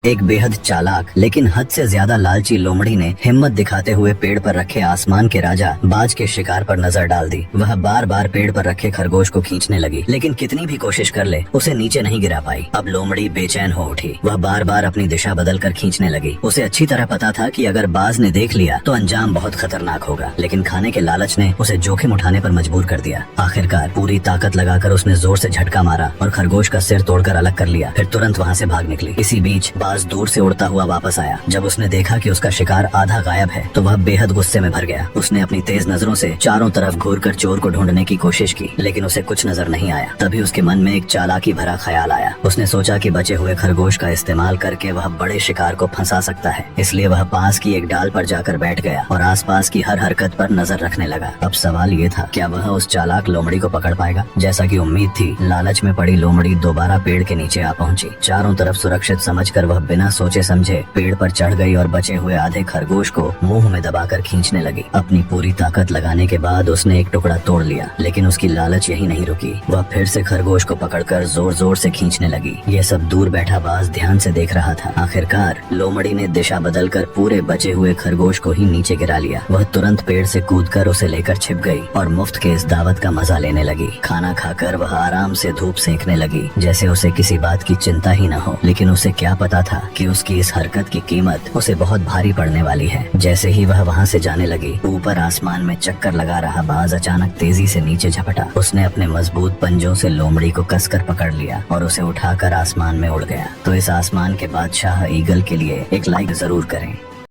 एक बेहद चालाक लेकिन हद से ज्यादा लालची लोमड़ी ने हिम्मत दिखाते हुए पेड़ पर रखे आसमान के राजा बाज के शिकार पर नजर डाल दी। वह बार बार पेड़ पर रखे खरगोश को खींचने लगी, लेकिन कितनी भी कोशिश कर ले उसे नीचे नहीं गिरा पाई। अब लोमड़ी बेचैन हो उठी। वह बार बार अपनी दिशा बदल कर खींचने लगी। उसे अच्छी तरह पता था कि अगर बाज ने देख लिया तो अंजाम बहुत खतरनाक होगा, लेकिन खाने के लालच ने उसे जोखिम उठाने पर मजबूर कर दिया। आखिरकार पूरी ताकत लगाकर उसने जोर से झटका मारा और खरगोश का सिर तोड़कर अलग कर लिया। फिर तुरंत वहाँ से भाग निकली। इसी बीच बाज दूर से उड़ता हुआ वापस आया। जब उसने देखा कि उसका शिकार आधा गायब है तो वह बेहद गुस्से में भर गया। उसने अपनी तेज नजरों से चारों तरफ घूरकर चोर को ढूंढने की कोशिश की, लेकिन उसे कुछ नजर नहीं आया। तभी उसके मन में एक चालाकी भरा ख्याल आया। उसने सोचा कि बचे हुए खरगोश का इस्तेमाल करके वह बड़े शिकार को फंसा सकता है। इसलिए वह पास की एक डाल पर जाकर बैठ गया और आसपास की हर हरकत पर नजर रखने लगा। अब सवाल ये था, क्या वह उस चालाक लोमड़ी को पकड़ पाएगा? जैसा कि उम्मीद थी, लालच में पड़ी लोमड़ी दोबारा पेड़ के नीचे आ पहुंची। चारों तरफ सुरक्षित समझकर वह बिना सोचे समझे पेड़ पर चढ़ गई और बचे हुए आधे खरगोश को मुंह में दबाकर खींचने लगी। अपनी पूरी ताकत लगाने के बाद उसने एक टुकड़ा तोड़ लिया, लेकिन उसकी लालच यही नहीं रुकी। वह फिर से खरगोश को पकड़कर जोर जोर से खींचने लगी। यह सब दूर बैठा बाज ध्यान से देख रहा था। आखिरकार लोमड़ी ने दिशा बदलकर पूरे बचे हुए खरगोश को ही नीचे गिरा लिया। वह तुरंत पेड़ से कूदकर उसे लेकर छिप गई और मुफ्त के इस दावत का मजा लेने लगी। खाना खाकर वह आराम से धूप सेकने लगी, जैसे उसे किसी बात की चिंता ही न हो। लेकिन उसे क्या पता था कि उसकी इस हरकत की कीमत उसे बहुत भारी पड़ने वाली है। जैसे ही वह वहाँ से जाने लगी, ऊपर आसमान में चक्कर लगा रहा बाज अचानक तेजी से नीचे झपटा। उसने अपने मजबूत पंजों से लोमड़ी को कसकर पकड़ लिया और उसे उठाकर आसमान में उड़ गया। तो इस आसमान के बादशाह ईगल के लिए एक लाइक जरूर करें।